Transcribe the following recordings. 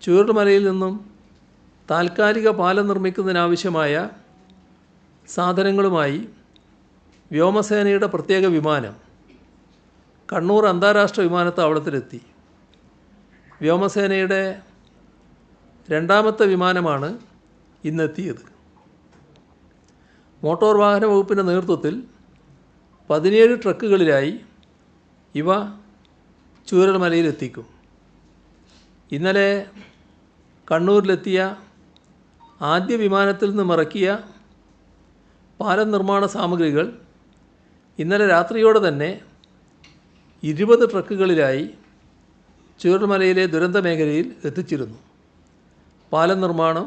ചൂരൽമലയിൽ നിന്നും താൽക്കാലിക പാലം നിർമ്മിക്കുന്നതിനാവശ്യമായ സാധനങ്ങളുമായി വ്യോമസേനയുടെ പ്രത്യേക വിമാനം കണ്ണൂർ അന്താരാഷ്ട്ര വിമാനത്താവളത്തിലെത്തി. വ്യോമസേനയുടെ രണ്ടാമത്തെ വിമാനമാണ് ഇന്നെത്തിയത്. മോട്ടോർ വാഹന വകുപ്പിൻ്റെ നേതൃത്വത്തിൽ 17 ട്രക്കുകളിലായി ഇവ ചൂരൽമലയിലെത്തിക്കും. ഇന്നലെ കണ്ണൂരിലെത്തിയ ആദ്യ വിമാനത്തിൽ നിന്നും ഇറക്കിയ പാലം നിർമ്മാണ സാമഗ്രികൾ ഇന്നലെ രാത്രിയോടെ തന്നെ 20 ട്രക്കുകളിലായി ചൂരൽമലയിലെ ദുരന്ത മേഖലയിൽ എത്തിച്ചിരുന്നു. പാലം നിർമ്മാണം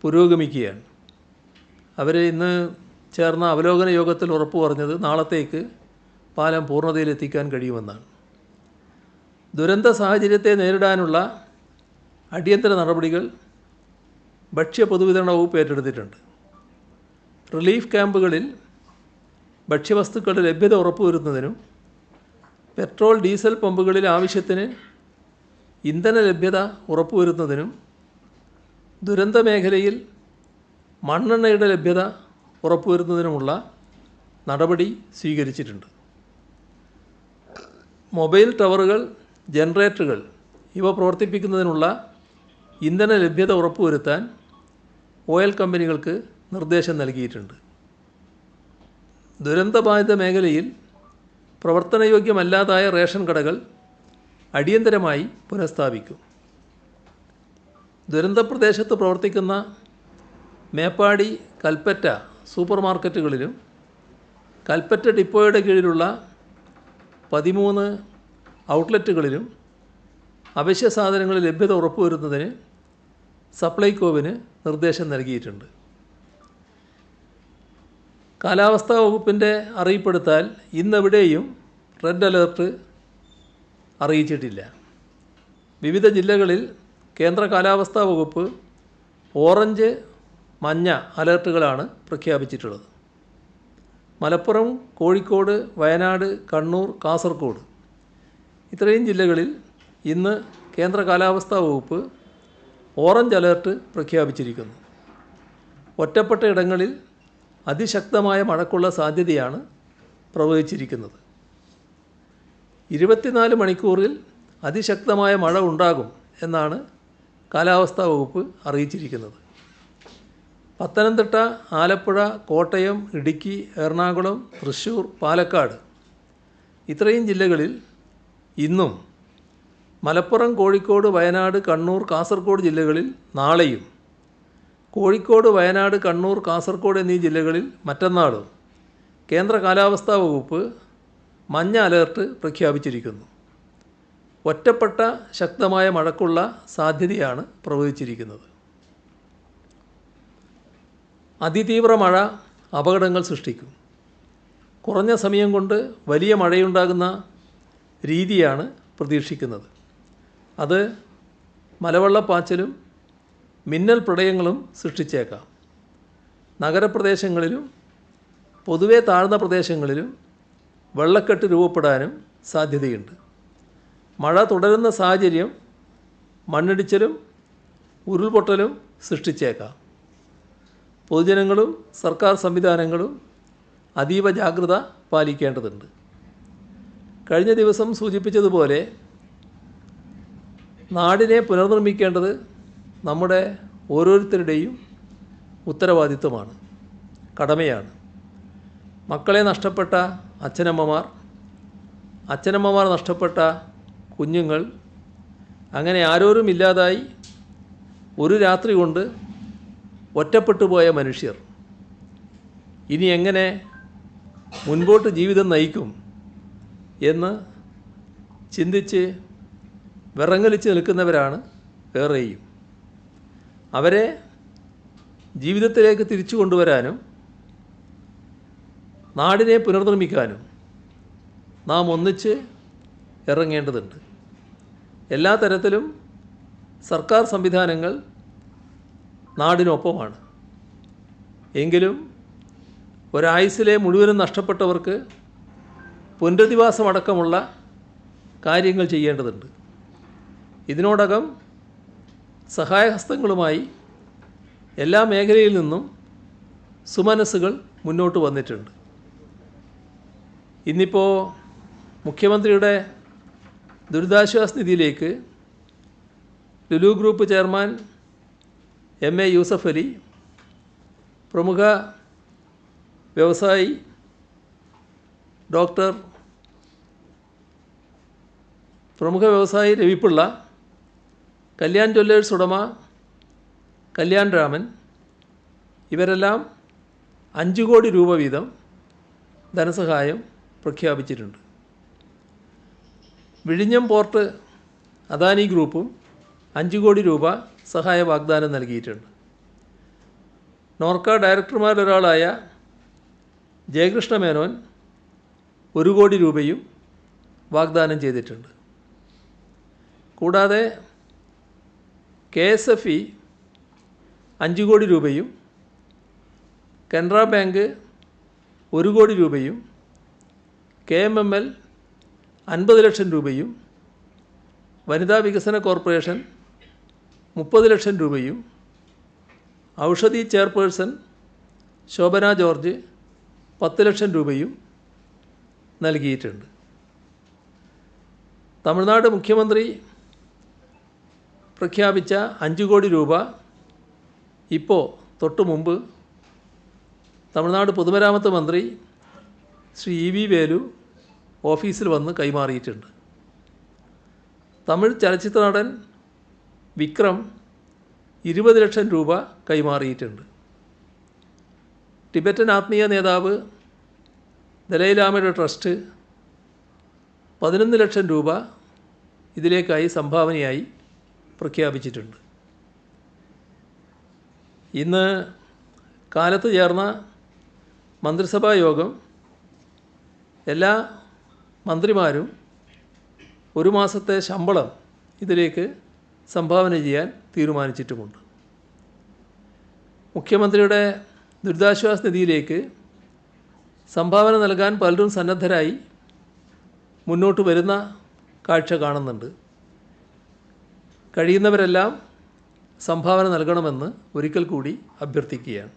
പുരോഗമിക്കുകയാണ്. അവർ ഇന്ന് ചേർന്ന അവലോകന യോഗത്തിൽ ഉറപ്പു പറഞ്ഞത് നാളത്തേക്ക് പാലം പൂർണ്ണതയിലെത്തിക്കാൻ കഴിയുമെന്നാണ്. ദുരന്ത സാഹചര്യത്തെ നേരിടാനുള്ള അടിയന്തര നടപടികൾ ഭക്ഷ്യ പൊതുവിതരണ വകുപ്പ് ഏറ്റെടുത്തിട്ടുണ്ട്. റിലീഫ് ക്യാമ്പുകളിൽ ഭക്ഷ്യവസ്തുക്കളുടെ ലഭ്യത ഉറപ്പുവരുത്തുന്നതിനും പെട്രോൾ ഡീസൽ പമ്പുകളിൽ ആവശ്യത്തിന് ഇന്ധന ലഭ്യത ഉറപ്പുവരുത്തുന്നതിനും ദുരന്ത മേഖലയിൽ മണ്ണെണ്ണയുടെ ലഭ്യത ഉറപ്പുവരുത്തുന്നതിനുമുള്ള നടപടി സ്വീകരിച്ചിട്ടുണ്ട്. മൊബൈൽ ടവറുകൾ, ജനറേറ്ററുകൾ ഇവ പ്രവർത്തിപ്പിക്കുന്നതിനുള്ള ഇന്ധന ലഭ്യത ഉറപ്പുവരുത്താൻ ഓയിൽ കമ്പനികൾക്ക് നിർദ്ദേശം നൽകിയിട്ടുണ്ട്. ദുരന്തബാധിത മേഖലയിൽ പ്രവർത്തനയോഗ്യമല്ലാതായ റേഷൻ കടകൾ അടിയന്തരമായി പുനഃസ്ഥാപിക്കും. ദുരന്തപ്രദേശത്ത് പ്രവർത്തിക്കുന്ന മേപ്പാടി, കൽപ്പറ്റ സൂപ്പർ മാർക്കറ്റുകളിലും കൽപ്പറ്റ ഡിപ്പോയുടെ കീഴിലുള്ള 13 ഔട്ട്ലെറ്റുകളിലും അവശ്യ സാധനങ്ങളിൽ ലഭ്യത ഉറപ്പുവരുത്തുന്നതിന് സപ്ലൈകോവിന് നിർദ്ദേശം നൽകിയിട്ടുണ്ട്. കാലാവസ്ഥാ വകുപ്പിൻ്റെ അറിയിപ്പെടുത്താൽ ഇന്നെവിടെയും റെഡ് അലേർട്ട് അറിയിച്ചിട്ടില്ല. വിവിധ ജില്ലകളിൽ കേന്ദ്ര കാലാവസ്ഥാ വകുപ്പ് ഓറഞ്ച്, മഞ്ഞ അലേർട്ടുകളാണ് പ്രഖ്യാപിച്ചിട്ടുള്ളത്. മലപ്പുറം, കോഴിക്കോട്, വയനാട്, കണ്ണൂർ, കാസർഗോഡ് ഇത്രയും ജില്ലകളിൽ ഇന്ന് കേന്ദ്ര കാലാവസ്ഥാ വകുപ്പ് ഓറഞ്ച് അലേർട്ട് പ്രഖ്യാപിച്ചിരിക്കുന്നു. ഒറ്റപ്പെട്ട ഇടങ്ങളിൽ അതിശക്തമായ മഴയ്ക്കുള്ള സാധ്യതയാണ് പ്രവചിച്ചിരിക്കുന്നത്. 24 മണിക്കൂറിൽ അതിശക്തമായ മഴ ഉണ്ടാകും എന്നാണ് കാലാവസ്ഥാ വകുപ്പ് അറിയിച്ചിരിക്കുന്നത്. പത്തനംതിട്ട, ആലപ്പുഴ, കോട്ടയം, ഇടുക്കി, എറണാകുളം, തൃശ്ശൂർ, പാലക്കാട് ഇത്രയും ജില്ലകളിൽ ഇന്നും, മലപ്പുറം, കോഴിക്കോട്, വയനാട്, കണ്ണൂർ, കാസർഗോഡ് ജില്ലകളിൽ നാളെയും, കോഴിക്കോട്, വയനാട്, കണ്ണൂർ, കാസർഗോഡ് എന്നീ ജില്ലകളിൽ മറ്റന്നാളും കേന്ദ്ര കാലാവസ്ഥാ വകുപ്പ് മഞ്ഞ അലേർട്ട് പ്രഖ്യാപിച്ചിരിക്കുന്നു. ഒറ്റപ്പെട്ട ശക്തമായ മഴയ്ക്കുള്ള സാധ്യതയാണ് പ്രവചിച്ചിരിക്കുന്നത്. അതിതീവ്ര മഴ അപകടങ്ങൾ സൃഷ്ടിക്കും. കുറഞ്ഞ സമയം കൊണ്ട് വലിയ മഴയുണ്ടാകുന്ന രീതിയാണ് പ്രതീക്ഷിക്കുന്നത്. അത് മലവെള്ളപ്പാച്ചിലും മിന്നൽ പ്രളയങ്ങളും സൃഷ്ടിച്ചേക്കാം. നഗരപ്രദേശങ്ങളിലും പൊതുവെ താഴ്ന്ന പ്രദേശങ്ങളിലും വെള്ളക്കെട്ട് രൂപപ്പെടാനും സാധ്യതയുണ്ട്. മഴ തുടരുന്ന സാഹചര്യം മണ്ണിടിച്ചിലും ഉരുൾപൊട്ടലും സൃഷ്ടിച്ചേക്കാം. പൊതുജനങ്ങളും സർക്കാർ സംവിധാനങ്ങളും അതീവ ജാഗ്രത പാലിക്കേണ്ടതുണ്ട്. കഴിഞ്ഞ ദിവസം സൂചിപ്പിച്ചതുപോലെ നാടിനെ പുനർനിർമ്മിക്കേണ്ടത് നമ്മുടെ ഓരോരുത്തരുടെയും ഉത്തരവാദിത്വമാണ്, കടമയാണ്. മക്കളെ നഷ്ടപ്പെട്ട അച്ഛനമ്മമാർ, അച്ഛനമ്മമാർ നഷ്ടപ്പെട്ട കുഞ്ഞുങ്ങൾ, അങ്ങനെ ആരോരുമില്ലാതായി ഒരു രാത്രി കൊണ്ട് ഒറ്റപ്പെട്ടു പോയ മനുഷ്യർ ഇനി എങ്ങനെ മുൻപോട്ട് ജീവിതം നയിക്കും എന്ന് ചിന്തിച്ച് വിറങ്ങലിച്ച് നിൽക്കുന്നവരാണ് ഏറെയും. അവരെ ജീവിതത്തിലേക്ക് തിരിച്ചു കൊണ്ടുവരാനും നാടിനെ പുനർനിർമ്മിക്കാനും നാം ഒന്നിച്ച് ഇറങ്ങേണ്ടതുണ്ട്. എല്ലാ തരത്തിലും സർക്കാർ സംവിധാനങ്ങൾ നാടിനൊപ്പമാണ്. എങ്കിലും ഒരായുസ്സിലെ മുഴുവനും നഷ്ടപ്പെട്ടവർക്ക് പുനരധിവാസമടക്കമുള്ള കാര്യങ്ങൾ ചെയ്യേണ്ടതുണ്ട്. ഇതിനോടകം സഹായഹസ്തങ്ങളുമായി എല്ലാ മേഖലയിൽ നിന്നും സുമനസ്സുകൾ മുന്നോട്ട് വന്നിട്ടുണ്ട്. ഇന്നിപ്പോൾ മുഖ്യമന്ത്രിയുടെ ദുരിതാശ്വാസ നിധിയിലേക്ക് Lulu group chairman MA Yusuf Ali, പ്രമുഖ വ്യവസായി രവിപിള്ള, കല്യാൺ ജ്വല്ലേഴ്സ് ഉടമ കല്യാൺ രാമൻ, ഇവരെല്ലാം 5 കോടി രൂപ വീതം ധനസഹായം പ്രഖ്യാപിച്ചിട്ടുണ്ട്. വിഴിഞ്ഞം പോർട്ട് അദാനി ഗ്രൂപ്പും 5 കോടി രൂപ സഹായ വാഗ്ദാനം നൽകിയിട്ടുണ്ട്. നോർക്ക ഡയറക്ടർമാരിലൊരാളായ ജയകൃഷ്ണ മേനോൻ 1 കോടി രൂപയും വാഗ്ദാനം ചെയ്തിട്ടുണ്ട്. കൂടാതെ KSFE 5 കോടി രൂപയും, കനറ ബാങ്ക് 1 കോടി രൂപയും, KMML 50 ലക്ഷം രൂപയും, വനിതാ വികസന കോർപ്പറേഷൻ 30 ലക്ഷം രൂപയും, ഔഷധി ചെയർപേഴ്സൺ ശോഭന ജോർജ് 10 ലക്ഷം രൂപയും നൽകിയിട്ടുണ്ട്. തമിഴ്നാട് മുഖ്യമന്ത്രി പ്രഖ്യാപിച്ച 5 കോടി രൂപ ഇപ്പോൾ തൊട്ടു മുമ്പ് തമിഴ്നാട് പൊതുമരാമത്ത് മന്ത്രി ശ്രീ EV വേലു ഓഫീസിൽ വന്ന് കൈമാറിയിട്ടുണ്ട്. തമിഴ് ചലച്ചിത്ര നടൻ വിക്രം 20 ലക്ഷം രൂപ കൈമാറിയിട്ടുണ്ട്. ടിബറ്റൻ ആത്മീയ നേതാവ് ദലൈലാമയുടെ ട്രസ്റ്റ് 11 ലക്ഷം രൂപ ഇതിലേക്കായി സംഭാവനയായി പ്രഖ്യാപിച്ചിട്ടുണ്ട്. ഇന്ന് കാലത്ത് ചേർന്ന മന്ത്രിസഭാ യോഗം എല്ലാ മന്ത്രിമാരും 1 മാസത്തെ ശമ്പളം ഇതിലേക്ക് സംഭാവന ചെയ്യാൻ തീരുമാനിച്ചിട്ടുമുണ്ട്. മുഖ്യമന്ത്രിയുടെ ദുരിതാശ്വാസ നിധിയിലേക്ക് സംഭാവന നൽകാൻ പലരും സന്നദ്ധരായി മുന്നോട്ട് വരുന്ന കാഴ്ച കാണുന്നുണ്ട്. കഴിയുന്നവരെല്ലാം സംഭാവന നൽകണമെന്ന് ഒരിക്കൽ കൂടി അഭ്യർത്ഥിക്കുകയാണ്.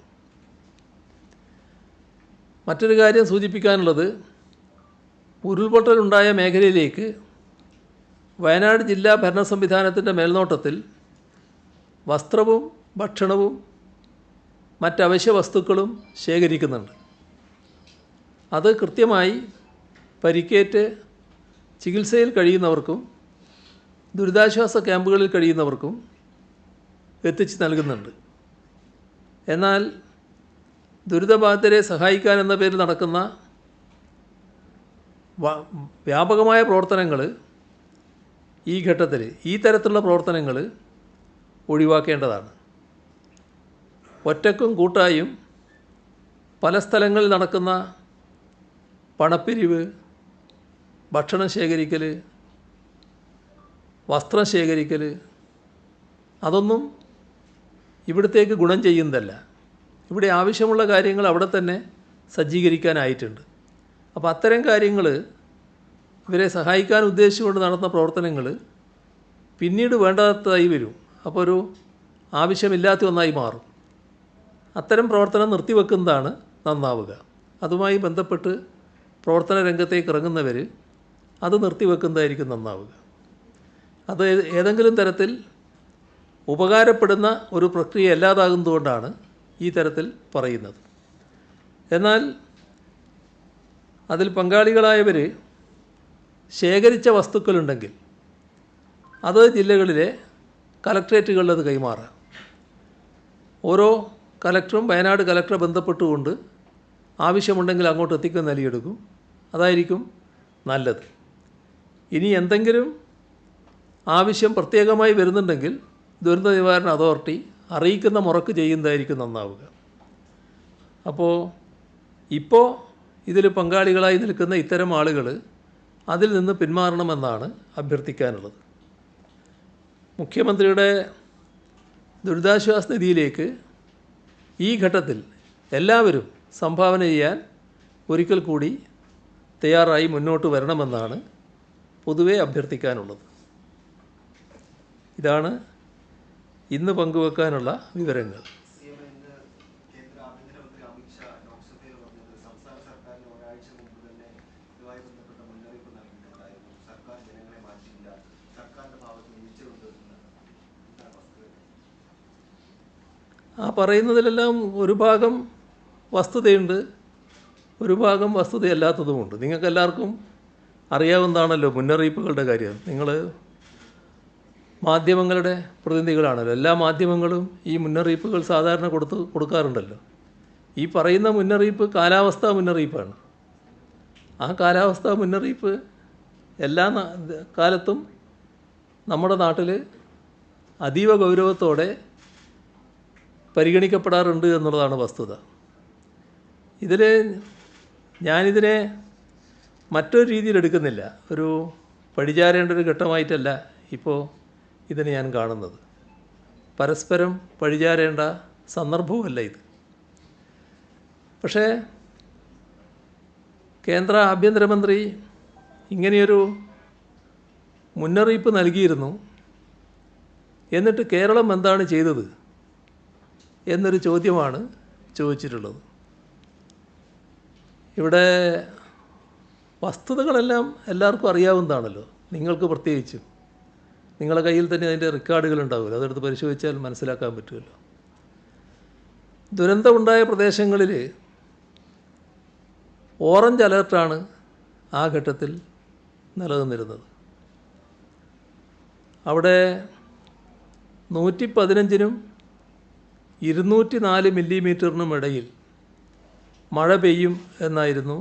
മറ്റൊരു കാര്യം സൂചിപ്പിക്കാനുള്ളത്, ഉരുൾപൊട്ടലുണ്ടായ മേഖലയിലേക്ക് വയനാട് ജില്ലാ ഭരണ സംവിധാനത്തിൻ്റെ മേൽനോട്ടത്തിൽ വസ്ത്രവും ഭക്ഷണവും മറ്റവശ്യ വസ്തുക്കളും ശേഖരിക്കുന്നുണ്ട്. അത് കൃത്യമായി പരിക്കേറ്റ് ചികിത്സയിൽ കഴിയുന്നവർക്കും ദുരിതാശ്വാസ ക്യാമ്പുകളിൽ കഴിയുന്നവർക്കും എത്തിച്ച് നൽകുന്നുണ്ട്. എന്നാൽ ദുരിതബാധിതരെ സഹായിക്കാൻ എന്ന പേരിൽ നടക്കുന്ന വ്യാപകമായ പ്രവർത്തനങ്ങൾ ഈ ഘട്ടത്തിൽ ഈ തരത്തിലുള്ള പ്രവർത്തനങ്ങൾ ഒഴിവാക്കേണ്ടതാണ്. ഒറ്റക്കും കൂട്ടായും പല സ്ഥലങ്ങളിൽ നടക്കുന്ന പണപ്പിരിവ്, ഭക്ഷണം ശേഖരിക്കൽ, വസ്ത്രം ശേഖരിക്കൽ, അതൊന്നും ഇവിടത്തേക്ക് ഗുണം ചെയ്യുന്നതല്ല. ഇവിടെ ആവശ്യമുള്ള കാര്യങ്ങൾ അവിടെ തന്നെ സജ്ജീകരിക്കാനായിട്ടുണ്ട്. അപ്പോൾ അത്തരം കാര്യങ്ങൾ ഇവരെ സഹായിക്കാൻ ഉദ്ദേശിച്ചുകൊണ്ട് നടത്തുന്ന പ്രവർത്തനങ്ങൾ പിന്നീട് വേണ്ടാത്തതായി വരും. അപ്പോൾ ഒരു ആവശ്യമില്ലാത്ത ഒന്നായി മാറും. അത്തരം പ്രവർത്തനം നിർത്തിവെക്കുന്നതാണ് നന്നാവുക. അതുമായി ബന്ധപ്പെട്ട് പ്രവർത്തന രംഗത്തേക്ക് ഇറങ്ങുന്നവർ അത് നിർത്തിവെക്കുന്നതായിരിക്കും നന്നാവുക. അത് ഏതെങ്കിലും തരത്തിൽ ഉപകാരപ്പെടുന്ന ഒരു പ്രക്രിയ അല്ലാതാകുന്നതുകൊണ്ടാണ് ഈ തരത്തിൽ പറയുന്നത്. എന്നാൽ അതിൽ പങ്കാളികളായവർ ശേഖരിച്ച വസ്തുക്കളുണ്ടെങ്കിൽ അത് ജില്ലകളിലെ കലക്ട്രേറ്റുകളിൽ അത് കൈമാറാം. ഓരോ കലക്ടറും വയനാട് കലക്ടറെ ബന്ധപ്പെട്ടുകൊണ്ട് ആവശ്യമുണ്ടെങ്കിൽ അങ്ങോട്ട് എത്തിക്കാൻ നൽകിയെടുക്കും. അതായിരിക്കും നല്ലത്. ഇനി എന്തെങ്കിലും ആവശ്യം പ്രത്യേകമായി വരുന്നുണ്ടെങ്കിൽ ദുരന്ത നിവാരണ അതോറിറ്റി അറിയിക്കുന്ന മുറക്ക് ചെയ്യുന്നതായിരിക്കും നന്നാവുക. അപ്പോൾ ഇപ്പോൾ ഇതിൽ പങ്കാളികളായി നിൽക്കുന്ന ഇത്തരം ആളുകൾ അതിൽ നിന്ന് പിന്മാറണമെന്നാണ് അഭ്യർത്ഥിക്കാനുള്ളത്. മുഖ്യമന്ത്രിയുടെ ദുരിതാശ്വാസ നിധിയിലേക്ക് ഈ ഘട്ടത്തിൽ എല്ലാവരും സംഭാവന ചെയ്യാൻ ഒരിക്കൽ കൂടി തയ്യാറായി മുന്നോട്ട് വരണമെന്നാണ് പൊതുവെ അഭ്യർത്ഥിക്കാനുള്ളത്. ഇതാണ് ഇന്ന് പങ്കുവെക്കാനുള്ള വിവരങ്ങൾ. ആ പറയുന്നതിലെല്ലാം ഒരു ഭാഗം വസ്തുതയുണ്ട്, ഒരു ഭാഗം വസ്തുതയല്ലാത്തതുമുണ്ട്. നിങ്ങൾക്കെല്ലാവർക്കും അറിയാവുന്നതാണല്ലോ മുന്നറിയിപ്പുകളുടെ കാര്യം. നിങ്ങൾ മാധ്യമങ്ങളുടെ പ്രതിനിധികളാണല്ലോ. എല്ലാ മാധ്യമങ്ങളും ഈ മുന്നറിയിപ്പുകൾ സാധാരണ കൊടുക്കാറുണ്ടല്ലോ. ഈ പറയുന്ന മുന്നറിയിപ്പ് കാലാവസ്ഥാ മുന്നറിയിപ്പാണ്. ആ കാലാവസ്ഥാ മുന്നറിയിപ്പ് എല്ലാ കാലത്തും നമ്മുടെ നാട്ടിൽ അതീവ ഗൗരവത്തോടെ പരിഗണിക്കപ്പെടാറുണ്ട് എന്നുള്ളതാണ് വസ്തുത. ഞാനിതിനെ മറ്റൊരു രീതിയിൽ എടുക്കുന്നില്ല. ഒരു പഴിചാരേണ്ട ഒരു ഘട്ടമായിട്ടല്ല ഇപ്പോൾ ഇതിനെ ഞാൻ കാണുന്നത്. പരസ്പരം പഴിചാരേണ്ട സന്ദർഭവുമല്ല ഇത്. പക്ഷേ കേന്ദ്ര ആഭ്യന്തരമന്ത്രി ഇങ്ങനെയൊരു മുന്നറിയിപ്പ് നൽകിയിരുന്നു. എന്നിട്ട് കേരളം എന്താണ് ചെയ്തത് എന്നൊരു ചോദ്യമാണ് ചോദിച്ചിട്ടുള്ളത്. ഇവിടെ വസ്തുതകളെല്ലാം എല്ലാവർക്കും അറിയാവുന്നതാണല്ലോ, നിങ്ങൾക്ക് പ്രത്യേകിച്ചും. നിങ്ങളുടെ കയ്യിൽ തന്നെ അതിൻ്റെ റെക്കോർഡുകൾ ഉണ്ടാവുമല്ലോ, അതെടുത്ത് പരിശോധിച്ചാൽ മനസ്സിലാക്കാൻ പറ്റുമല്ലോ. ദുരന്തമുണ്ടായ പ്രദേശങ്ങളിൽ ഓറഞ്ച് അലേർട്ടാണ് ആ ഘട്ടത്തിൽ നിലനിന്നിരുന്നത്. അവിടെ 115-നും 204 മില്ലിമീറ്ററിനും ഇടയിൽ മഴ പെയ്യും എന്നായിരുന്നു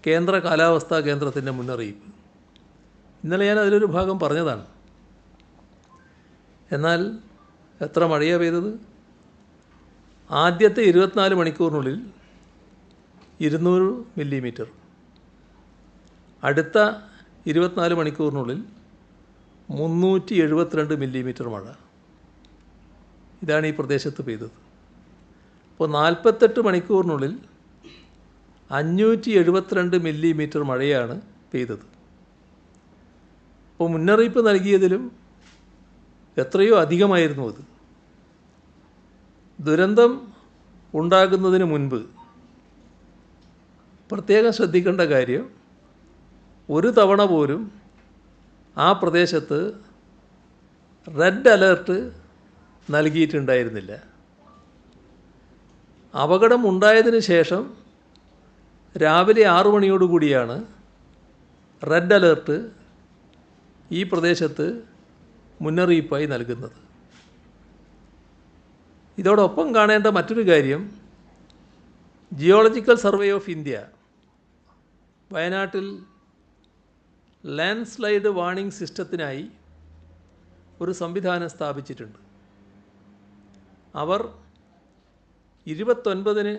കേന്ദ്ര കാലാവസ്ഥാ കേന്ദ്രത്തിൻ്റെ മുന്നറിയിപ്പ്. ഇന്നലെ ഞാൻ അതിലൊരു ഭാഗം പറഞ്ഞതാണ്. എന്നാൽ എത്ര മഴയാണ് പെയ്തത്? ആദ്യത്തെ 24 മണിക്കൂറിനുള്ളിൽ 200 മില്ലിമീറ്റർ, അടുത്ത 24 മണിക്കൂറിനുള്ളിൽ 372 മില്ലിമീറ്റർ മഴ. ഇതാണ് ഈ പ്രദേശത്ത് പെയ്തത്. അപ്പോൾ 48 മണിക്കൂറിനുള്ളിൽ 572 മില്ലിമീറ്റർ മഴയാണ് പെയ്തത്. അപ്പോൾ മുന്നറിയിപ്പ് നൽകിയതിലും എത്രയോ അധികമായിരുന്നു അത്. ദുരന്തം ഉണ്ടാകുന്നതിന് മുൻപ് പ്രത്യേകം ശ്രദ്ധിക്കേണ്ട കാര്യം, ഒരു തവണ പോലും ആ പ്രദേശത്ത് റെഡ് അലേർട്ട് നൽകിയിട്ടുണ്ടായിരുന്നില്ല. അപകടം ഉണ്ടായതിന് ശേഷം രാവിലെ 6 മണിയോടുകൂടിയാണ് റെഡ് അലേർട്ട് ഈ പ്രദേശത്ത് മുന്നറിയിപ്പായി നൽകുന്നത്. ഇതോടൊപ്പം കാണേണ്ട മറ്റൊരു കാര്യം, ജിയോളജിക്കൽ സർവേ ഓഫ് ഇന്ത്യ വയനാട്ടിൽ ലാൻഡ് സ്ലൈഡ് വാർണിംഗ് സിസ്റ്റത്തിനായി ഒരു സംവിധാനം സ്ഥാപിച്ചിട്ടുണ്ട്. അവർ 29-ന്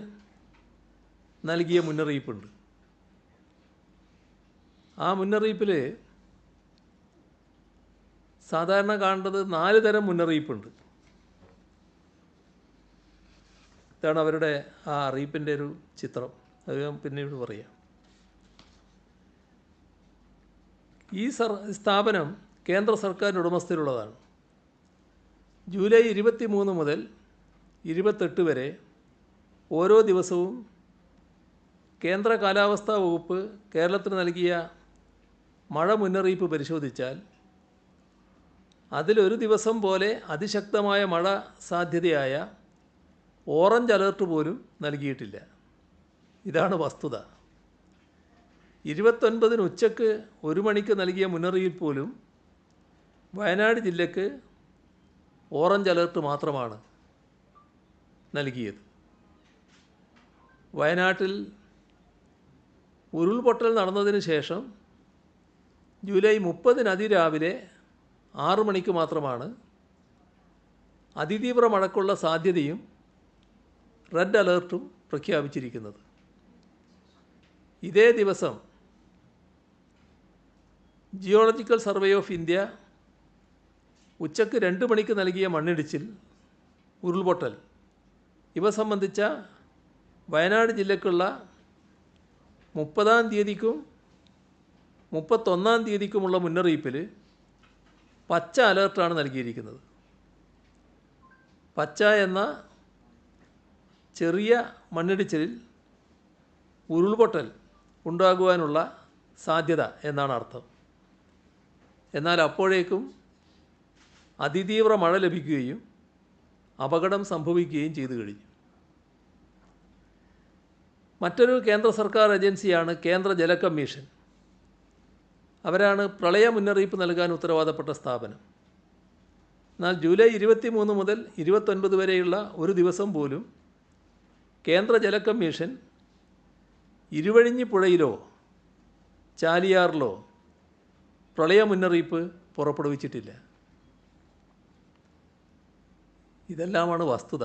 നൽകിയ മുന്നറിയിപ്പുണ്ട്. ആ മുന്നറിയിപ്പിൽ സാധാരണ കാണേണ്ടത് 4 തരം മുന്നറിയിപ്പുണ്ട്. ഇതാണ് അവരുടെ ആ അറിയിപ്പിൻ്റെ ഒരു ചിത്രം. അത് ഞാൻ പിന്നീട് പറയാം. ഈ സ്ഥാപനം കേന്ദ്ര സർക്കാരിൻ്റെ ഉടമസ്ഥയിലുള്ളതാണ്. ജൂലൈ 23 മുതൽ 28 വരെ ഓരോ ദിവസവും കേന്ദ്ര കാലാവസ്ഥാ വകുപ്പ് കേരളത്തിന് നൽകിയ മഴ മുന്നറിയിപ്പ് പരിശോധിച്ചാൽ അതിലൊരു ദിവസം പോലെ അതിശക്തമായ മഴ സാധ്യതയായ ഓറഞ്ച് അലേർട്ട് പോലും നൽകിയിട്ടില്ല. ഇതാണ് വസ്തുത. 29-ന് ഉച്ചയ്ക്ക് 1 മണിക്ക് നൽകിയ മുന്നറിയിപ്പ് പോലും വയനാട് ജില്ലയ്ക്ക് ഓറഞ്ച് അലേർട്ട് മാത്രമാണ് നൽകിയത്. വയനാട്ടിൽ ഉരുൾപൊട്ടൽ നടന്നതിന് ശേഷം ജൂലൈ 30-ന് അതിരാവിലെ 6 മണിക്ക് മാത്രമാണ് അതിതീവ്ര മഴയ്ക്കുള്ള സാധ്യതയും റെഡ് അലേർട്ടും പ്രഖ്യാപിച്ചിരിക്കുന്നത്. ഇതേ ദിവസം ജിയോളജിക്കൽ സർവേ ഓഫ് ഇന്ത്യ ഉച്ചയ്ക്ക് 2 മണിക്ക് നൽകിയ മണ്ണിടിച്ചിൽ, ഉരുൾപൊട്ടൽ ഇവ സംബന്ധിച്ച വയനാട് ജില്ലയ്ക്കുള്ള 30-ാം തീയതിക്കും 31-ാം തീയതിക്കുമുള്ള മുന്നറിയിപ്പിൽ പച്ച അലേർട്ടാണ് നൽകിയിരിക്കുന്നത്. പച്ച എന്ന ചെറിയ മണ്ണിടിച്ചിലിൽ ഉരുൾപൊട്ടൽ ഉണ്ടാകുവാനുള്ള സാധ്യത എന്നാണ് അർത്ഥം. എന്നാൽ അപ്പോഴേക്കും അതിതീവ്ര മഴ ലഭിക്കുകയും അപകടം സംഭവിക്കുകയും ചെയ്തു കഴിഞ്ഞു. മറ്റൊരു കേന്ദ്ര സർക്കാർ ഏജൻസിയാണ് കേന്ദ്ര ജല കമ്മീഷൻ. അവരാണ് പ്രളയ മുന്നറിയിപ്പ് നൽകാൻ ഉത്തരവാദപ്പെട്ട സ്ഥാപനം. എന്നാൽ ജൂലൈ 23 മുതൽ 29 വരെയുള്ള ഒരു ദിവസം പോലും കേന്ദ്ര ജല കമ്മീഷൻ ഇരുവഴിഞ്ഞി പുഴയിലോ ചാലിയാറിലോ പ്രളയ മുന്നറിയിപ്പ് പുറപ്പെടുവിച്ചിട്ടില്ല. ഇതെല്ലാമാണ് വസ്തുത.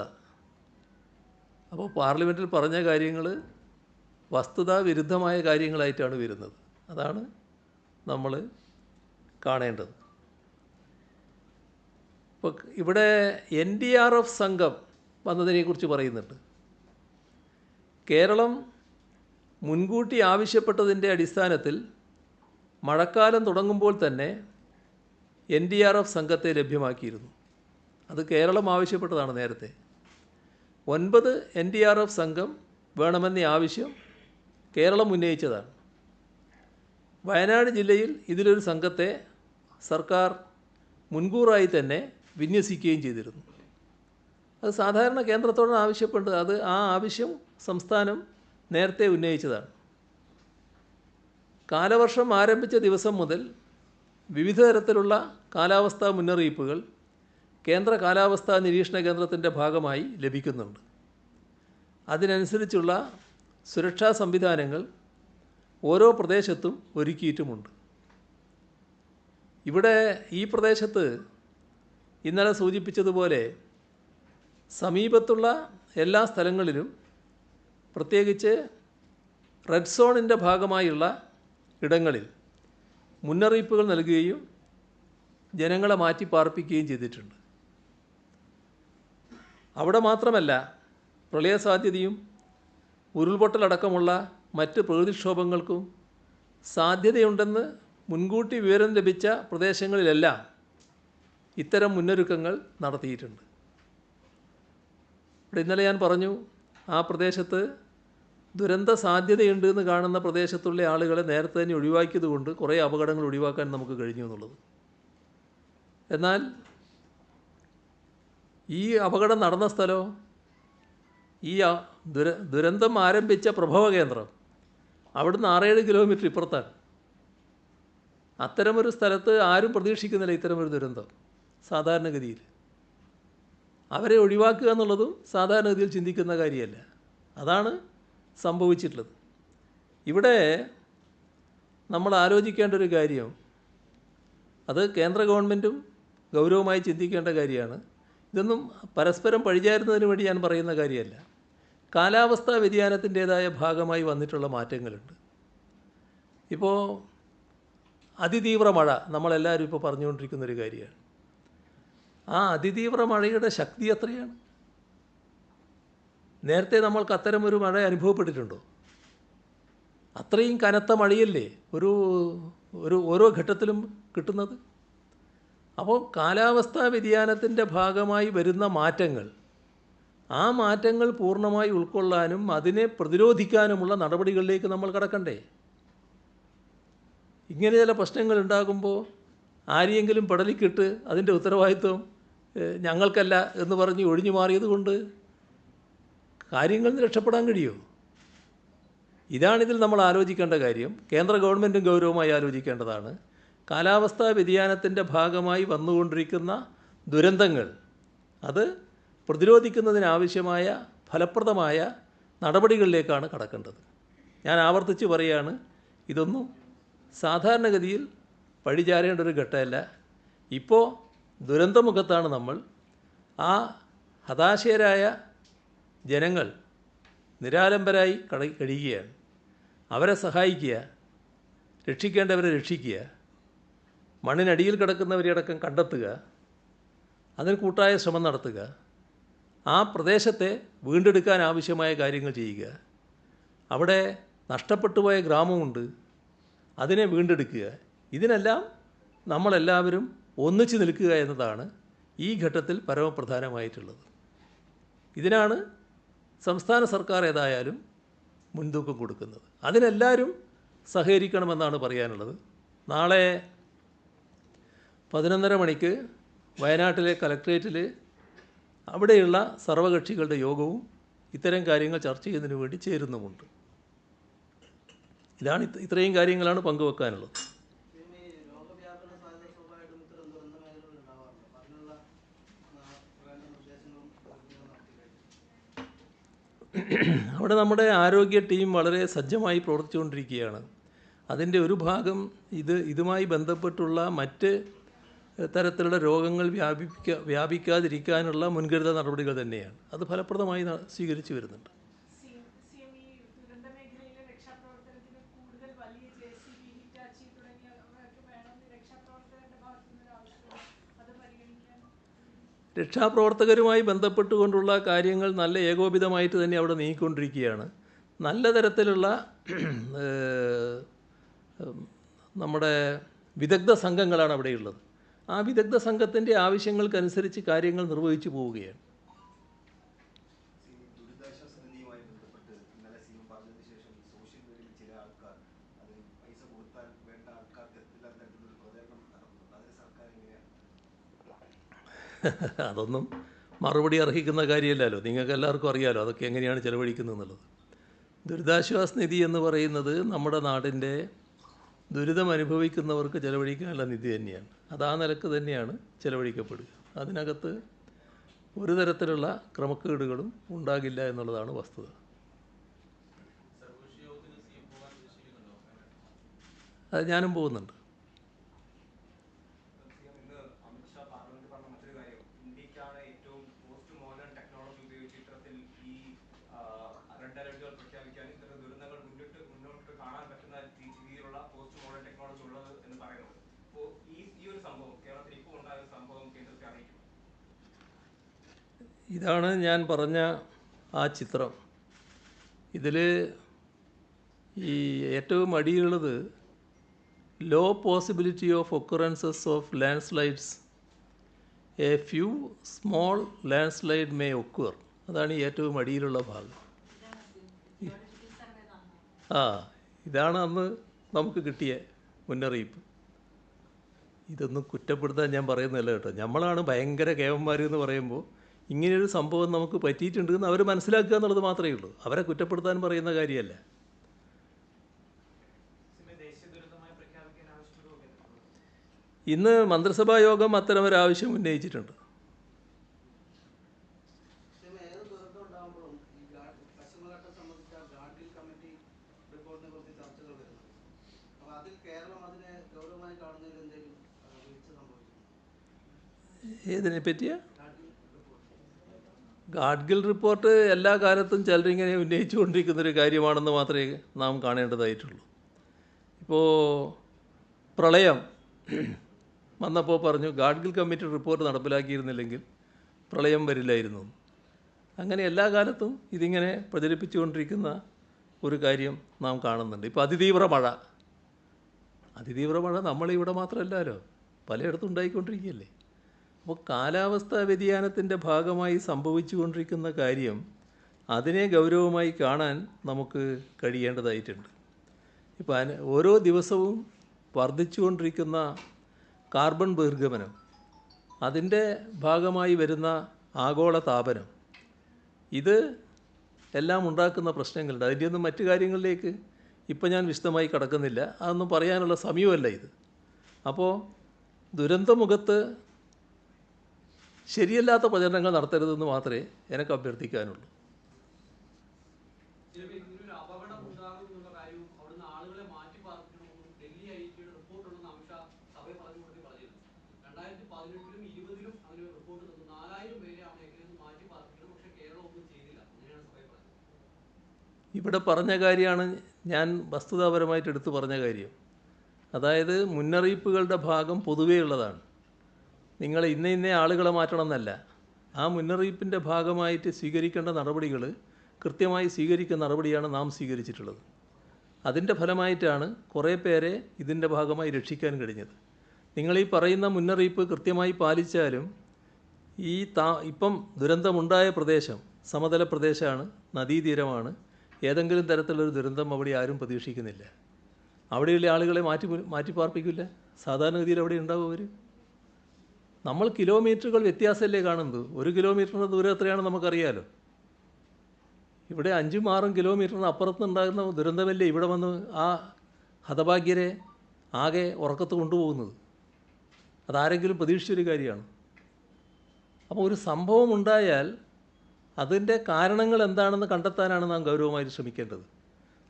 അപ്പോൾ പാർലമെൻറ്റിൽ പറഞ്ഞ കാര്യങ്ങൾ വസ്തുതാ വിരുദ്ധമായ കാര്യങ്ങളായിട്ടാണ് വരുന്നത്. അതാണ് നമ്മൾ കാണേണ്ടത്. ഇപ്പോൾ ഇവിടെ NDRF സംഘം വന്നതിനെക്കുറിച്ച് പറയുന്നുണ്ട്. കേരളം മുൻകൂട്ടി ആവശ്യപ്പെട്ടതിൻ്റെ അടിസ്ഥാനത്തിൽ മഴക്കാലം തുടങ്ങുമ്പോൾ തന്നെ NDRF സംഘത്തെ ലഭ്യമാക്കിയിരുന്നു. അത് കേരളം ആവശ്യപ്പെട്ടതാണ്. നേരത്തെ 9 NDRF സംഘം വേണമെന്ന ആവശ്യം കേരളം ഉന്നയിച്ചതാണ്. വയനാട് ജില്ലയിൽ ഇതിലൊരു സംഘത്തെ സർക്കാർ മുൻകൂറായി തന്നെ വിന്യസിക്കുകയും ചെയ്തിരുന്നു. അത് സാധാരണ കേന്ദ്രത്തോടാണ് ആവശ്യപ്പെട്ടത്. അത് ആ ആവശ്യം സംസ്ഥാനം നേരത്തെ ഉന്നയിച്ചതാണ്. കാലവർഷം ആരംഭിച്ച ദിവസം മുതൽ വിവിധ തരത്തിലുള്ള കാലാവസ്ഥാ മുന്നറിയിപ്പുകൾ കേന്ദ്ര കാലാവസ്ഥാ നിരീക്ഷണ കേന്ദ്രത്തിൻ്റെ ഭാഗമായി ലഭിക്കുന്നുണ്ട്. അതിനനുസരിച്ചുള്ള സുരക്ഷാ സംവിധാനങ്ങൾ ഓരോ പ്രദേശത്തും ഒരുക്കിയിട്ടുമുണ്ട്. ഇവിടെ ഈ പ്രദേശത്ത് ഇന്നലെ സൂചിപ്പിച്ചതുപോലെ സമീപത്തുള്ള എല്ലാ സ്ഥലങ്ങളിലും, പ്രത്യേകിച്ച് റെഡ് സോണിൻ്റെ ഭാഗമായുള്ള ഇടങ്ങളിൽ മുന്നറിയിപ്പുകൾ നൽകുകയും ജനങ്ങളെ മാറ്റി പാർപ്പിക്കുകയും ചെയ്തിട്ടുണ്ട്. അവിടെ മാത്രമല്ല, പ്രളയസാധ്യതയും ഉരുൾപൊട്ടലടക്കമുള്ള മറ്റ് പ്രകൃതിക്ഷോഭങ്ങൾക്കും സാധ്യതയുണ്ടെന്ന് മുൻകൂട്ടി വിവരം ലഭിച്ച പ്രദേശങ്ങളിലെല്ലാം ഇത്തരം മുന്നൊരുക്കങ്ങൾ നടത്തിയിട്ടുണ്ട്. ഇവിടെ ഇന്നലെ ഞാൻ പറഞ്ഞു, ആ പ്രദേശത്ത് ദുരന്ത സാധ്യതയുണ്ട് എന്ന് കാണുന്ന പ്രദേശത്തുള്ള ആളുകളെ നേരത്തെ തന്നെ ഒഴിവാക്കിയതുകൊണ്ട് കുറേ അപകടങ്ങൾ ഒഴിവാക്കാൻ നമുക്ക് കഴിഞ്ഞു എന്നുള്ളത്. എന്നാൽ ഈ അപകടം നടന്ന സ്ഥലം, ഈ ദുരന്തം ആരംഭിച്ച പ്രഭവ കേന്ദ്രം അവിടുന്ന് 6-7 കിലോമീറ്റർ ഇപ്പുറത്താണ്. അത്തരമൊരു സ്ഥലത്ത് ആരും പ്രതീക്ഷിക്കുന്നില്ല ഇത്തരമൊരു ദുരന്തം സാധാരണഗതിയിൽ. അവരെ ഒഴിവാക്കുക എന്നുള്ളതും സാധാരണഗതിയിൽ ചിന്തിക്കുന്ന കാര്യമല്ല. അതാണ് സംഭവിച്ചിട്ടുള്ളത്. ഇവിടെ നമ്മൾ ആലോചിക്കേണ്ട ഒരു കാര്യം, അത് കേന്ദ്ര ഗവൺമെൻറ്റും ഗൗരവമായി ചിന്തിക്കേണ്ട കാര്യമാണ്. ഇതൊന്നും പരസ്പരം പഴിചാരുന്നതിന് വേണ്ടി ഞാൻ പറയുന്ന കാര്യമല്ല. കാലാവസ്ഥാ വ്യതിയാനത്തിൻ്റേതായ ഭാഗമായി വന്നിട്ടുള്ള മാറ്റങ്ങളുണ്ട്. ഇപ്പോൾ അതിതീവ്ര മഴ നമ്മളെല്ലാവരും ഇപ്പോൾ പറഞ്ഞുകൊണ്ടിരിക്കുന്നൊരു കാര്യമാണ്. ആ അതിതീവ്ര മഴയുടെ ശക്തി എത്രയാണ്? നേരത്തെ നമ്മൾക്ക് അത്തരമൊരു മഴ അനുഭവപ്പെട്ടിട്ടുണ്ടോ? അത്രയും കനത്ത മഴയല്ലേ ഓരോ ഘട്ടത്തിലും കിട്ടുന്നത്. അപ്പോൾ കാലാവസ്ഥാ വ്യതിയാനത്തിൻ്റെ ഭാഗമായി വരുന്ന മാറ്റങ്ങൾ, ആ മാറ്റങ്ങൾ പൂർണ്ണമായി ഉൾക്കൊള്ളാനും അതിനെ പ്രതിരോധിക്കാനുമുള്ള നടപടികളിലേക്ക് നമ്മൾ കടക്കണ്ടേ? ഇങ്ങനെ ചില പ്രശ്നങ്ങൾ ഉണ്ടാകുമ്പോൾ ആരെയെങ്കിലും പെടലിക്കിട്ട് അതിൻ്റെ ഉത്തരവാദിത്വം ഞങ്ങൾക്കല്ല എന്ന് പറഞ്ഞ് ഒഴിഞ്ഞു മാറിയത് കൊണ്ട് കാര്യങ്ങളിൽ നിന്ന് രക്ഷപ്പെടാൻ കഴിയുമോ? ഇതാണിതിൽ നമ്മൾ ആലോചിക്കേണ്ട കാര്യം. കേന്ദ്ര ഗവൺമെൻറ്റും ഗൗരവമായി ആലോചിക്കേണ്ടതാണ്. കാലാവസ്ഥാ വ്യതിയാനത്തിൻ്റെ ഭാഗമായി വന്നുകൊണ്ടിരിക്കുന്ന ദുരന്തങ്ങൾ, അത് പ്രതിരോധിക്കുന്നതിനാവശ്യമായ ഫലപ്രദമായ നടപടികളിലേക്കാണ് കടക്കേണ്ടത്. ഞാൻ ആവർത്തിച്ച് പറയുകയാണ്, ഇതൊന്നും സാധാരണഗതിയിൽ പഴിചാരേണ്ട ഒരു ഘട്ടമല്ല. ഇപ്പോൾ ദുരന്തമുഖത്താണ് നമ്മൾ. ആ ഹതാശയരായ ജനങ്ങൾ നിരാലംബരായി കഴിയുകയാണ്. അവരെ സഹായിക്കുക, രക്ഷിക്കേണ്ടവരെ രക്ഷിക്കുക, മണ്ണിനടിയിൽ കിടക്കുന്നവരെയടക്കം കണ്ടെത്തുക, അതിന് കൂട്ടായ ശ്രമം നടത്തുക, ആ പ്രദേശത്തെ വീണ്ടെടുക്കാൻ ആവശ്യമായ കാര്യങ്ങൾ ചെയ്യുക. അവിടെ നഷ്ടപ്പെട്ടുപോയ ഗ്രാമമുണ്ട്, അതിനെ വീണ്ടെടുക്കുക. ഇതിനെല്ലാം നമ്മളെല്ലാവരും ഒന്നിച്ചു നിൽക്കുക എന്നതാണ് ഈ ഘട്ടത്തിൽ പരമപ്രധാനമായിട്ടുള്ളത്. ഇതിനാണ് സംസ്ഥാന സർക്കാർ ഏതായാലും മുൻതൂക്കം കൊടുക്കുന്നത്. അതിനെല്ലാവരും സഹകരിക്കണമെന്നാണ് പറയാനുള്ളത്. നാളെ 11:30 മണിക്ക് വയനാട്ടിലെ കലക്ട്രേറ്റിൽ അവിടെയുള്ള സർവകക്ഷികളുടെ യോഗവും ഇത്തരം കാര്യങ്ങൾ ചർച്ച ചെയ്യുന്നതിന് വേണ്ടി ചേരുന്നുമുണ്ട്. ഇത്രയും കാര്യങ്ങളാണ് പങ്കുവെക്കാനുള്ളത്. അവിടെ നമ്മുടെ ആരോഗ്യ ടീം വളരെ സജ്ജമായി പ്രവർത്തിച്ചുകൊണ്ടിരിക്കുകയാണ്. അതിൻ്റെ ഒരു ഭാഗം ഇതുമായി ബന്ധപ്പെട്ടുള്ള മറ്റ് തരത്തിലുള്ള രോഗങ്ങൾ വ്യാപിക്കാതിരിക്കാനുള്ള മുൻകരുതൽ നടപടികൾ തന്നെയാണ്. അത് ഫലപ്രദമായി സ്വീകരിച്ചു വരുന്നുണ്ട്. രക്ഷാപ്രവർത്തകരുമായി ബന്ധപ്പെട്ടുകൊണ്ടുള്ള കാര്യങ്ങൾ നല്ല ഏകോപിതമായിട്ട് തന്നെ അവിടെ നീങ്ങിക്കൊണ്ടിരിക്കുകയാണ്. നല്ല തരത്തിലുള്ള നമ്മുടെ വിദഗ്ധ സംഘങ്ങളാണ് അവിടെയുള്ളത്. ആ വിദഗ്ധ സംഘത്തിൻ്റെ ആവശ്യങ്ങൾക്കനുസരിച്ച് കാര്യങ്ങൾ നിർവഹിച്ചു പോവുകയാണ്. അതൊന്നും മറുപടി അർഹിക്കുന്ന കാര്യമല്ലല്ലോ. നിങ്ങൾക്ക് എല്ലാവർക്കും അറിയാമല്ലോ അതൊക്കെ എങ്ങനെയാണ് ചെലവഴിക്കുന്നത് എന്നുള്ളത്. ദുരിതാശ്വാസ നിധി എന്ന് പറയുന്നത് നമ്മുടെ നാടിൻ്റെ ദുരിതം അനുഭവിക്കുന്നവർക്ക് ചെലവഴിക്കാനുള്ള നിധി തന്നെയാണ്. അത് ആ നിലക്ക് തന്നെയാണ് ചെലവഴിക്കപ്പെടുക. അതിനകത്ത് ഒരു തരത്തിലുള്ള ക്രമക്കേടുകളും ഉണ്ടാകില്ല എന്നുള്ളതാണ് വസ്തുത. അത് ഞാനും പോകുന്നുണ്ട്. ഇതാണ് ഞാൻ പറഞ്ഞ ആ ചിത്രം. ഇതിൽ ഈ ഏറ്റവും അടിയുള്ളത് low possibility of occurrences of landslides, a few small landslide may occur. അതാണ് ഈ ഏറ്റവും അടിയിലുള്ള ഭാഗം. ഇതാണ് അന്ന് നമുക്ക് കിട്ടിയ മുന്നറിയിപ്പ്. ഇതൊന്നും കുറ്റപ്പെടുത്താൻ ഞാൻ പറയുന്നില്ല കേട്ടോ. നമ്മളാണ് ഭയങ്കര കേവന്മാർ എന്ന് പറയുമ്പോൾ ഇങ്ങനെയൊരു സംഭവം നമുക്ക് പറ്റിയിട്ടുണ്ട് എന്ന് അവർ മനസ്സിലാക്കുക എന്നുള്ളത് മാത്രമേ ഉള്ളൂ. അവരെ കുറ്റപ്പെടുത്താൻ പറയുന്ന കാര്യമല്ല. ഇന്ന് മന്ത്രിസഭാ യോഗം അത്തരമൊരാവശ്യം ഉന്നയിച്ചിട്ടുണ്ട്. ഏതിനെ പറ്റിയ? ഗാഡ്ഗിൽ റിപ്പോർട്ട് എല്ലാ കാലത്തും ചിലരിങ്ങനെ ഉന്നയിച്ചു കൊണ്ടിരിക്കുന്നൊരു കാര്യമാണെന്ന് മാത്രമേ നാം കാണേണ്ടതായിട്ടുള്ളൂ. ഇപ്പോൾ പ്രളയം വന്നപ്പോൾ പറഞ്ഞു ഗാഡ്ഗിൽ കമ്മിറ്റി റിപ്പോർട്ട് നടപ്പിലാക്കിയിരുന്നില്ലെങ്കിൽ പ്രളയം വരില്ലായിരുന്നു. അങ്ങനെ എല്ലാ കാലത്തും ഇതിങ്ങനെ പ്രചരിപ്പിച്ചുകൊണ്ടിരിക്കുന്ന ഒരു കാര്യം നാം കാണുന്നുണ്ട്. ഇപ്പോൾ അതിതീവ്ര മഴ നമ്മളിവിടെ മാത്രമല്ലല്ലോ, പലയിടത്തും ഉണ്ടായിക്കൊണ്ടിരിക്കുകയല്ലേ. അപ്പോൾ കാലാവസ്ഥാ വ്യതിയാനത്തിൻ്റെ ഭാഗമായി സംഭവിച്ചുകൊണ്ടിരിക്കുന്ന കാര്യം അതിനെ ഗൗരവമായി കാണാൻ നമുക്ക് കഴിയേണ്ടതായിട്ടുണ്ട്. ഇപ്പോൾ ഓരോ ദിവസവും വർദ്ധിച്ചുകൊണ്ടിരിക്കുന്ന കാർബൺ ബഹിർഗമനം, അതിൻ്റെ ഭാഗമായി വരുന്ന ആഗോള താപനം, ഇത് എല്ലാം ഉണ്ടാക്കുന്ന പ്രശ്നങ്ങളുണ്ട്. അതിൻ്റെയൊന്നും മറ്റു കാര്യങ്ങളിലേക്ക് ഇപ്പം ഞാൻ വിശദമായി കടക്കുന്നില്ല. അതൊന്നും പറയാനുള്ള സമയമല്ല ഇത്. അപ്പോൾ ദുരന്തമുഖത്ത് ശരിയല്ലാത്ത പ്രചരണങ്ങൾ നടത്തരുതെന്ന് മാത്രമേ എനിക്ക് അഭ്യർത്ഥിക്കാനുള്ളൂ. ഇവിടെ പറഞ്ഞ കാര്യമാണ് ഞാൻ വസ്തുതാപരമായിട്ട് എടുത്തു പറഞ്ഞ കാര്യം. അതായത് മുന്നറിയിപ്പുകളുടെ ഭാഗം പൊതുവേ ഉള്ളതാണ്. നിങ്ങൾ ഇന്ന ആളുകളെ മാറ്റണം എന്നല്ല. ആ മുന്നറിയിപ്പിൻ്റെ ഭാഗമായിട്ട് സ്വീകരിക്കേണ്ട നടപടികൾ കൃത്യമായി സ്വീകരിക്കുന്ന നടപടിയാണ് നാം സ്വീകരിച്ചിട്ടുള്ളത്. അതിൻ്റെ ഫലമായിട്ടാണ് കുറേ പേരെ ഇതിൻ്റെ ഭാഗമായി രക്ഷിക്കാൻ കഴിഞ്ഞത്. നിങ്ങളീ പറയുന്ന മുന്നറിയിപ്പ് കൃത്യമായി പാലിച്ചാലും ഇപ്പം ദുരന്തമുണ്ടായ പ്രദേശം സമതല പ്രദേശമാണ്, നദീതീരമാണ്. ഏതെങ്കിലും തരത്തിലൊരു ദുരന്തം അവിടെ ആരും പ്രതീക്ഷിക്കുന്നില്ല. അവിടെയുള്ള ആളുകളെ മാറ്റിപ്പാർപ്പിക്കില്ല. സാധാരണഗതിയിൽ അവിടെ ഉണ്ടാവും അവർ. നമ്മൾ കിലോമീറ്ററുകൾ വ്യത്യാസമല്ലേ കാണുന്നത്. 1 കിലോമീറ്ററിൻ്റെ ദൂരം എത്രയാണെന്ന് നമുക്കറിയാലോ. ഇവിടെ 5-6 കിലോമീറ്ററിന് അപ്പുറത്തുണ്ടാകുന്ന ദുരന്തമല്ലേ ഇവിടെ വന്ന് ആ ഹതഭാഗ്യരെ ആകെ ഉറക്കത്ത് കൊണ്ടുപോകുന്നത്. അതാരെങ്കിലും പ്രതീക്ഷിച്ചൊരു കാര്യമാണ്. അപ്പോൾ ഒരു സംഭവം ഉണ്ടായാൽ അതിൻ്റെ കാരണങ്ങൾ എന്താണെന്ന് കണ്ടെത്താനാണ് നാം ഗൗരവമായി ശ്രമിക്കേണ്ടത്.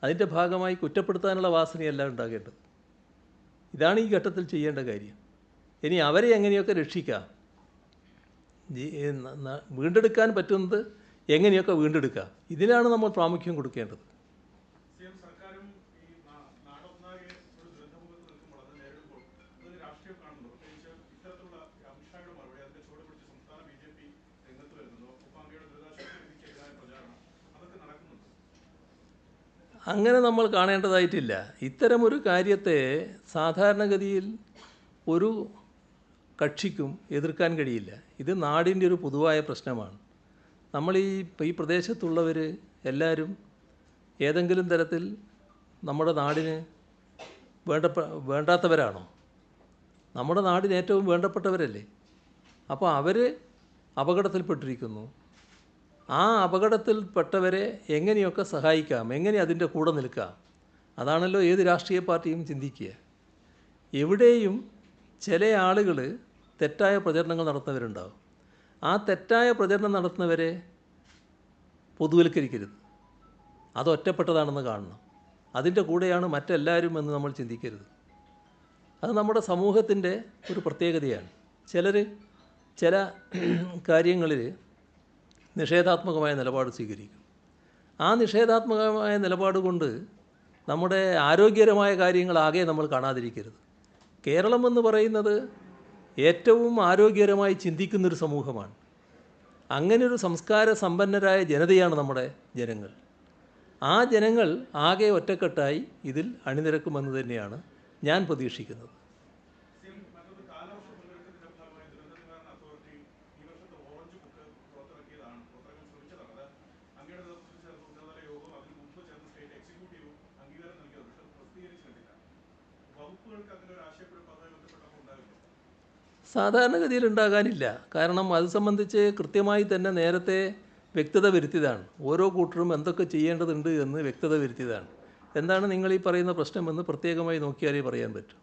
അതിൻ്റെ ഭാഗമായി കുറ്റപ്പെടുത്താനുള്ള വാസനയല്ല ഉണ്ടാകേണ്ടത്. ഇതാണ് ഈ ഘട്ടത്തിൽ ചെയ്യേണ്ട കാര്യം. ഇനി അവരെ എങ്ങനെയൊക്കെ രക്ഷിക്കാം, വീണ്ടെടുക്കാൻ പറ്റുന്നത് എങ്ങനെയൊക്കെ വീണ്ടെടുക്കാം, ഇതിനാണ് നമ്മൾ പ്രാമുഖ്യം കൊടുക്കേണ്ടത്. അങ്ങനെ നമ്മൾ കാണേണ്ടതായിട്ടില്ല. ഇത്തരമൊരു കാര്യത്തെ സാധാരണഗതിയിൽ ഒരു കക്ഷിക്കും എതിർക്കാൻ കഴിയില്ല. ഇത് നാടിൻ്റെ ഒരു പൊതുവായ പ്രശ്നമാണ്. നമ്മൾ ഈ പ്രദേശത്തുള്ളവർ എല്ലാവരും ഏതെങ്കിലും തരത്തിൽ നമ്മുടെ നാടിന് വേണ്ടാത്തവരാണോ? നമ്മുടെ നാടിന് ഏറ്റവും വേണ്ടപ്പെട്ടവരല്ലേ. അപ്പോൾ അവർ അപകടത്തിൽപ്പെട്ടിരിക്കുന്നു. ആ അപകടത്തിൽപ്പെട്ടവരെ എങ്ങനെയൊക്കെ സഹായിക്കാം, എങ്ങനെ അതിൻ്റെ കൂടെ നിൽക്കാം, അതാണല്ലോ ഏത് രാഷ്ട്രീയ പാർട്ടിയും ചിന്തിക്കുക. എവിടെയും ചില ആളുകൾ തെറ്റായ പ്രചരണങ്ങൾ നടത്തുന്നവരുണ്ടാകും. ആ തെറ്റായ പ്രചരണം നടത്തുന്നവരെ പൊതുവൽക്കരിക്കരുത്. അത് ഒറ്റപ്പെട്ടതാണെന്ന് കാണണം. അതിൻ്റെ കൂടെയാണ് മറ്റെല്ലാവരും എന്ന് നമ്മൾ ചിന്തിക്കരുത്. അത് നമ്മുടെ സമൂഹത്തിൻ്റെ ഒരു പ്രത്യേകതയാണ്. ചില കാര്യങ്ങളിൽ നിഷേധാത്മകമായ നിലപാട് സ്വീകരിക്കും. ആ നിഷേധാത്മകമായ നിലപാട് കൊണ്ട് നമ്മുടെ ആരോഗ്യകരമായ കാര്യങ്ങളാകെ നമ്മൾ കാണാതിരിക്കരുത്. കേരളം എന്ന് പറയുന്നത് ഏറ്റവും ആരോഗ്യകരമായി ചിന്തിക്കുന്നൊരു സമൂഹമാണ്. അങ്ങനെയൊരു സംസ്കാര സമ്പന്നരായ ജനതയാണ് നമ്മുടെ ജനങ്ങൾ. ആ ജനങ്ങൾ ആകെ ഒറ്റക്കെട്ടായി ഇതിൽ അണിനിരക്കുമെന്ന് തന്നെയാണ് ഞാൻ പ്രതീക്ഷിക്കുന്നത്. സാധാരണഗതിയിൽ ഉണ്ടാകാനില്ല. കാരണം അത് സംബന്ധിച്ച് കൃത്യമായി തന്നെ നേരത്തെ വ്യക്തത വരുത്തിയതാണ്. ഓരോ കൂട്ടരും എന്തൊക്കെ ചെയ്യേണ്ടതുണ്ട് എന്ന് വ്യക്തത വരുത്തിയതാണ്. എന്താണ് നിങ്ങൾ ഈ പറയുന്ന പ്രശ്നമെന്ന് പ്രത്യേകമായി നോക്കിയാലേ പറയാൻ പറ്റും.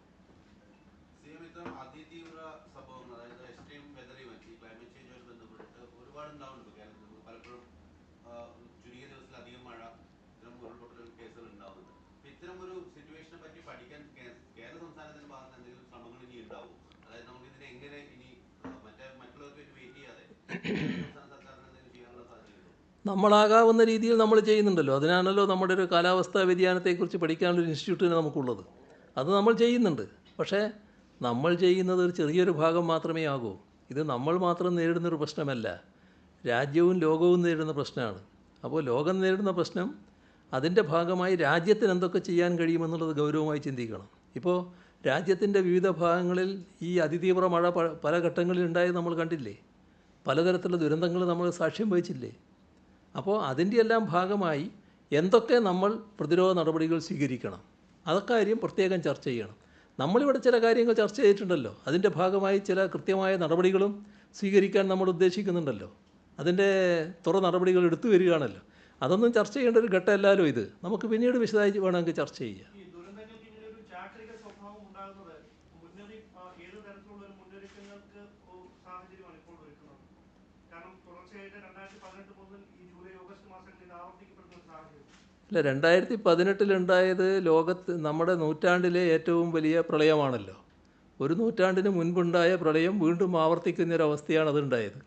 നമ്മളാകാവുന്ന രീതിയിൽ നമ്മൾ ചെയ്യുന്നുണ്ടല്ലോ. അതിനാണല്ലോ നമ്മുടെ ഒരു കാലാവസ്ഥാ വ്യതിയാനത്തെക്കുറിച്ച് പഠിക്കാനുള്ളൊരു ഇൻസ്റ്റിറ്റ്യൂട്ടിന് നമുക്കുള്ളത്. അത് നമ്മൾ ചെയ്യുന്നുണ്ട്. പക്ഷേ നമ്മൾ ചെയ്യുന്നത് ഒരു ചെറിയൊരു ഭാഗം മാത്രമേ ആകൂ. ഇത് നമ്മൾ മാത്രം നേരിടുന്നൊരു പ്രശ്നമല്ല, രാജ്യവും ലോകവും നേരിടുന്ന പ്രശ്നമാണ്. അപ്പോൾ ലോകം നേരിടുന്ന പ്രശ്നം, അതിൻ്റെ ഭാഗമായി രാജ്യത്തിന് എന്തൊക്കെ ചെയ്യാൻ കഴിയുമെന്നുള്ളത് ഗൗരവമായി ചിന്തിക്കണം. ഇപ്പോൾ രാജ്യത്തിൻ്റെ വിവിധ ഭാഗങ്ങളിൽ ഈ അതിതീവ്ര മഴ പല ഘട്ടങ്ങളിൽ ഉണ്ടായത് നമ്മൾ കണ്ടില്ലേ. പലതരത്തിലുള്ള ദുരന്തങ്ങൾ നമ്മൾ സാക്ഷ്യം വഹിച്ചില്ലേ. അപ്പോൾ അതിൻ്റെ എല്ലാം ഭാഗമായി എന്തൊക്കെ നമ്മൾ പ്രതിരോധ നടപടികൾ സ്വീകരിക്കണം, അതൊക്കെ പ്രത്യേകം ചർച്ച ചെയ്യണം. നമ്മളിവിടെ ചില കാര്യങ്ങൾ ചർച്ച ചെയ്തിട്ടുണ്ടല്ലോ. അതിൻ്റെ ഭാഗമായി ചില കൃത്യമായ നടപടികളും സ്വീകരിക്കാൻ നമ്മൾ ഉദ്ദേശിക്കുന്നുണ്ടല്ലോ. അതിൻ്റെ നടപടികൾ എടുത്തു വരികയാണല്ലോ. അതൊന്നും ചർച്ച ചെയ്യേണ്ട ഒരു ഘട്ടമല്ലല്ലോ ഇത്. നമുക്ക് പിന്നീട് വിശദമായി വേണമെങ്കിൽ ചർച്ച ചെയ്യാം. അല്ല, 2018 ലോകത്ത് നമ്മുടെ നൂറ്റാണ്ടിലെ ഏറ്റവും വലിയ പ്രളയമാണല്ലോ. ഒരു നൂറ്റാണ്ടിന് മുൻപുണ്ടായ പ്രളയം വീണ്ടും ആവർത്തിക്കുന്നൊരവസ്ഥയാണ് അതുണ്ടായത്.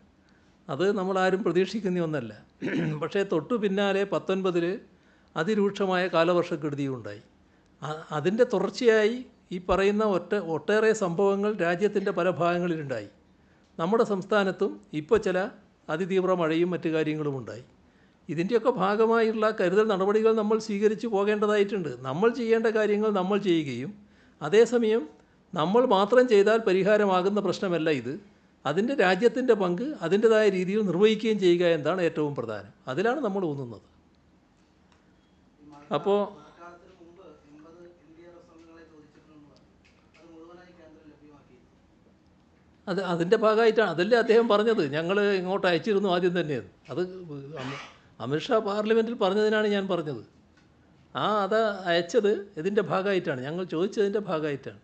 അത് നമ്മളാരും പ്രതീക്ഷിക്കുന്ന ഒന്നല്ല. പക്ഷേ തൊട്ടു പിന്നാലെ 19 അതിരൂക്ഷമായ കാലവർഷക്കെടുതിയും ഉണ്ടായി. അതിൻ്റെ തുടർച്ചയായി ഈ പറയുന്ന ഒട്ടേറെ സംഭവങ്ങൾ രാജ്യത്തിൻ്റെ പല ഭാഗങ്ങളിലുണ്ടായി. നമ്മുടെ സംസ്ഥാനത്തും ഇപ്പോൾ ചില അതിതീവ്ര മഴയും മറ്റു കാര്യങ്ങളും ഉണ്ടായി. ഇതിൻ്റെയൊക്കെ ഭാഗമായുള്ള കരുതൽ നടപടികൾ നമ്മൾ സ്വീകരിച്ചു പോകേണ്ടതായിട്ടുണ്ട്. നമ്മൾ ചെയ്യേണ്ട കാര്യങ്ങൾ നമ്മൾ ചെയ്യുകയും അതേസമയം നമ്മൾ മാത്രം ചെയ്താൽ പരിഹാരമാകുന്ന പ്രശ്നമല്ല ഇത്. അതിൻ്റെ രാജ്യത്തിൻ്റെ പങ്ക് അതിൻ്റെതായ രീതിയിൽ നിർവഹിക്കുകയും ചെയ്യുക എന്നതാണ് ഏറ്റവും പ്രധാനം. അതിലാണ് നമ്മൾ ഊന്നുന്നത്. അപ്പോൾ അതിൻ്റെ ഭാഗമായിട്ടാണ്, അതല്ലേ അദ്ദേഹം പറഞ്ഞത്, ഞങ്ങൾ ഇങ്ങോട്ട് അയച്ചിരുന്നു ആദ്യം തന്നെ. അത് അമിത്ഷാ പാർലമെൻറ്റിൽ പറഞ്ഞതിനാണ് ഞാൻ പറഞ്ഞത്. അത് അയച്ചത് ഇതിൻ്റെ ഭാഗമായിട്ടാണ്, ഞങ്ങൾ ചോദിച്ചതിൻ്റെ ഭാഗമായിട്ടാണ്.